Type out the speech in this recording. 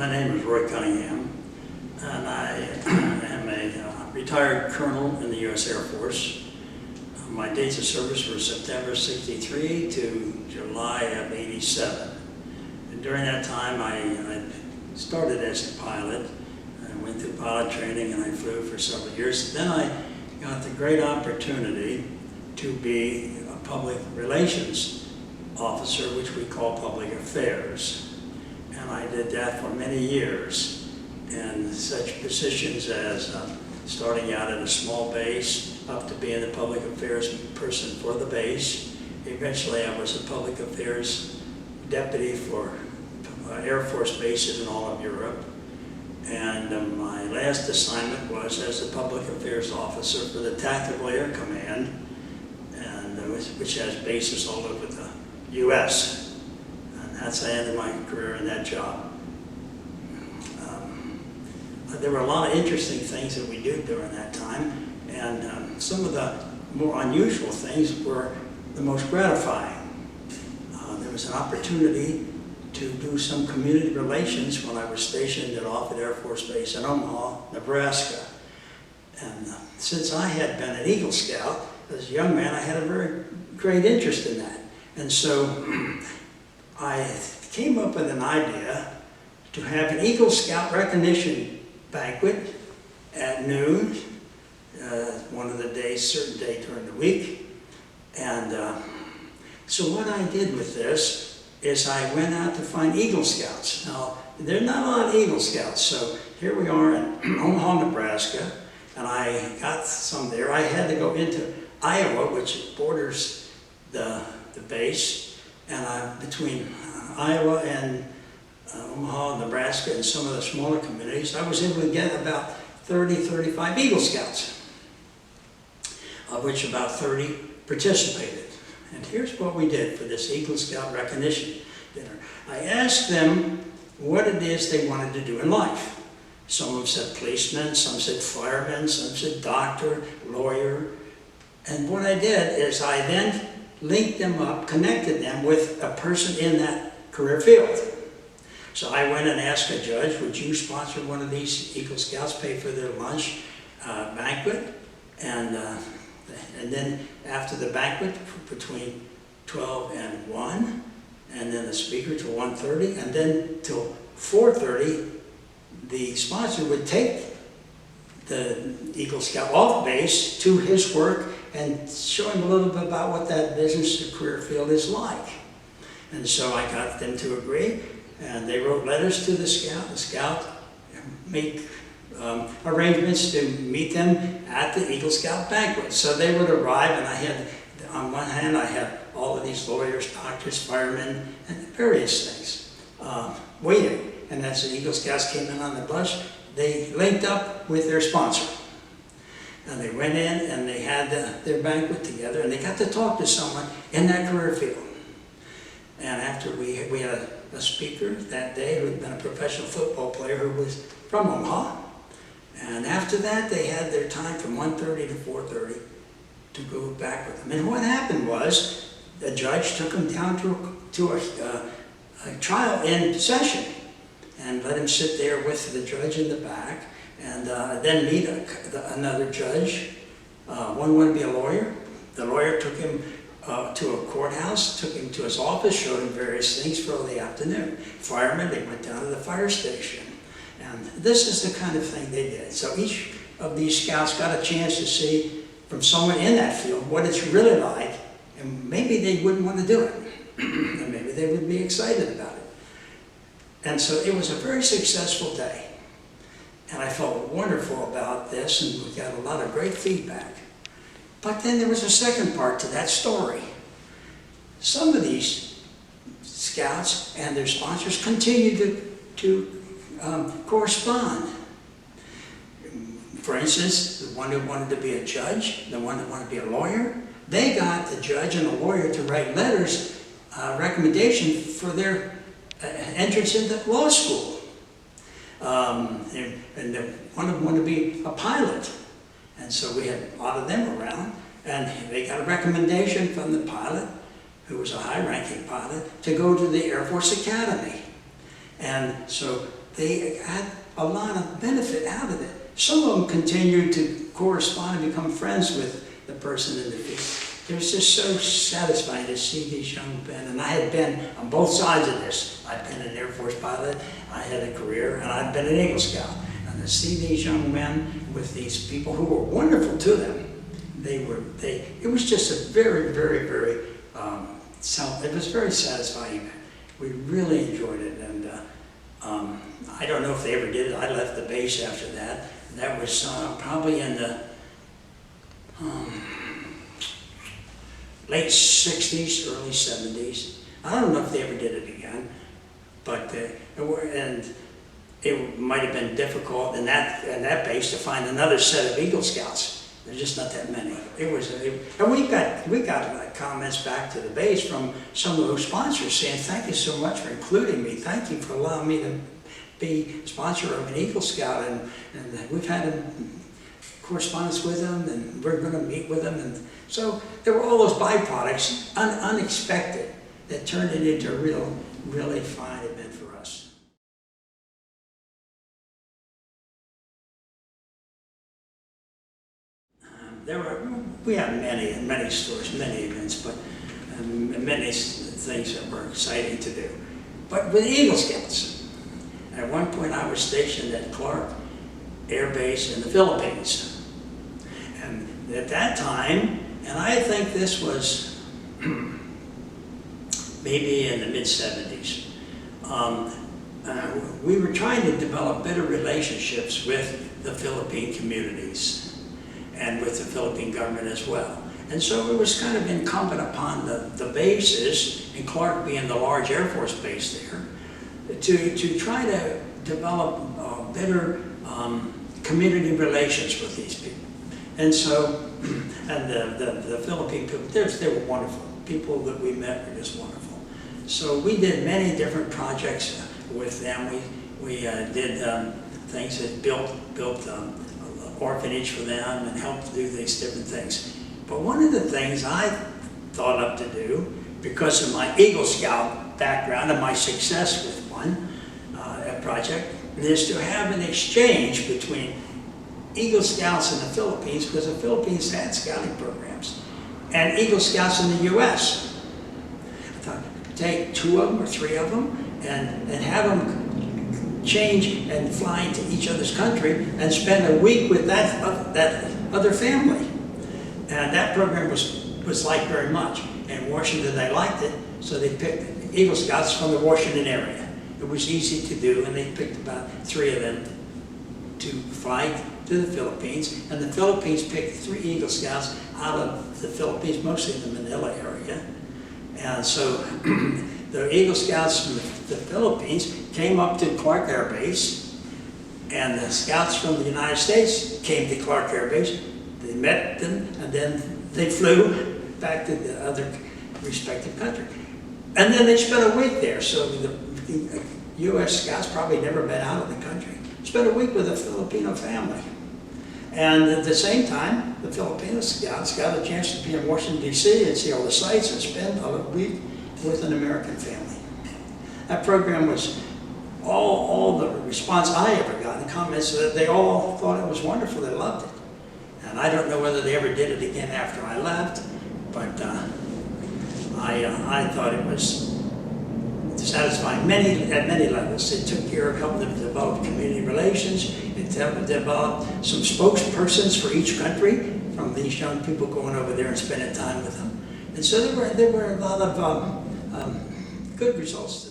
My name is Roy Cunningham, and I am a retired colonel in the US Air Force. My dates of service were September '63 to July of '87. And during that time, I started as a pilot. I went through pilot training and I flew for several years. Then I got the great opportunity to be a public relations officer, which we call public affairs. And I did that for many years, and such positions as starting out at a small base up to being the public affairs person for the base. Eventually I was a public affairs deputy for Air Force bases in all of Europe. And my last assignment was as a public affairs officer for the Tactical Air Command, and which has bases all over the US. That's the end of my career in that job. There were a lot of interesting things that we did during that time, and some of the more unusual things were the most gratifying. There was an opportunity to do some community relations when I was stationed at Offutt Air Force Base in Omaha, Nebraska. And since I had been an Eagle Scout, as a young man, I had a very great interest in that. And so I came up with an idea to have an Eagle Scout recognition banquet at noon, one of the days, certain day during the week. And so what I did with this is I went out to find Eagle Scouts. Now, there are not a lot of Eagle Scouts, so here we are in Omaha, Nebraska, and I got some there. I had to go into Iowa, which borders the base, and between Iowa and Omaha, Nebraska, and some of the smaller communities, I was able to get about 30, 35 Eagle Scouts, of which about 30 participated. And here's what we did for this Eagle Scout recognition dinner. I asked them what it is they wanted to do in life. Some of them said policeman, some said fireman, some said doctor, lawyer. And what I did is I then linked them up, connected them with a person in that career field. So I went and asked a judge, would you sponsor one of these Eagle Scouts, pay for their lunch banquet? And then after the banquet, between 12 and 1, and then the speaker till 1:30, and then till 4:30, the sponsor would take the Eagle Scout off base to his work and show him a little bit about what that business or career field is like. And so I got them to agree, and they wrote letters to the scout. The scout made arrangements to meet them at the Eagle Scout banquet. So they would arrive, and I had, on one hand, I had all of these lawyers, doctors, firemen, and various things waiting. And as the Eagle Scouts came in on the bus, they linked up with their sponsor. And they went in and they had their banquet together, and they got to talk to someone in that career field. And after we had a speaker that day who had been a professional football player who was from Omaha. And after that, they had their time from 1:30 to 4:30 to go back with them. And what happened was the judge took them down to a trial-in session and let him sit there with the judge in the back, and then meet another judge. One wanted to be a lawyer. The lawyer took him to a courthouse, took him to his office, showed him various things for the afternoon. Firemen, they went down to the fire station. And this is the kind of thing they did. So each of these scouts got a chance to see from someone in that field what it's really like, and maybe they wouldn't want to do it. And maybe they would be excited about it. And so it was a very successful day. And I felt wonderful about this, and we got a lot of great feedback. But then there was a second part to that story. Some of these scouts and their sponsors continued to correspond. For instance, the one who wanted to be a judge, the one that wanted to be a lawyer, they got the judge and the lawyer to write letters, recommendation for their entrance into law school. And one of them wanted to be a pilot. And so we had a lot of them around, and they got a recommendation from the pilot, who was a high-ranking pilot, to go to the Air Force Academy. And so they had a lot of benefit out of it. Some of them continued to correspond and become friends with the person in the field. It was just so satisfying to see these young men, and I had been on both sides of this. I'd been an Air Force pilot, I had a career, and I'd been an Eagle Scout. And to see these young men with these people who were wonderful to them, it was just a very, very, very, it was very satisfying. We really enjoyed it, and I don't know if they ever did it. I left the base after that. That was probably in the late 60s, early 70s. I don't know if they ever did it again, but it might have been difficult in that base to find another set of Eagle Scouts. There's just not that many. And we got comments back to the base from some of those sponsors saying, "Thank you so much for including me. Thank you for allowing me to be sponsor of an Eagle Scout." And we've had correspondence with them, and we're going to meet with them. And so there were all those byproducts, unexpected, that turned it into a really fine event for us. We have many stories, many events, but many things that were exciting to do. But with Eagle Scouts, at one point I was stationed at Clark Air Base in the Philippines. And at that time, and I think this was maybe in the mid-70s, we were trying to develop better relationships with the Philippine communities and with the Philippine government as well. And so it was kind of incumbent upon the bases, and Clark being the large Air Force base there, to try to develop better community relations with these people. And so, and the Philippine people, they were wonderful. People that we met were just wonderful. So we did many different projects with them. We did things that built orphanage for them and helped do these different things. But one of the things I thought up to do, because of my Eagle Scout background and my success with one project, is to have an exchange between Eagle Scouts in the Philippines, because the Philippines had scouting programs, and Eagle Scouts in the US. I thought, take 2 of them or 3 of them and have them change and fly into each other's country and spend a week with that other family. And that program was liked very much. In Washington, they liked it, so they picked Eagle Scouts from the Washington area. It was easy to do, and they picked about 3 of them to fly to the Philippines. And the Philippines picked 3 Eagle Scouts out of the Philippines, mostly in the Manila area. And so the Eagle Scouts from the Philippines came up to Clark Air Base, and the Scouts from the United States came to Clark Air Base. They met them, and then they flew back to the other respective country. And then they spent a week there, so the US Scouts probably never been out of the country. Spent a week with a Filipino family. And at the same time, the Filipino Scouts got a chance to be in Washington, D.C. and see all the sights and spend a week with an American family. That program was all the response I ever got, and comments that they all thought it was wonderful, they loved it. And I don't know whether they ever did it again after I left, but I thought it was satisfying at many levels. It took care of helping them develop community relations. It helped develop some spokespersons for each country, from these young people going over there and spending time with them. And so there were a lot of good results to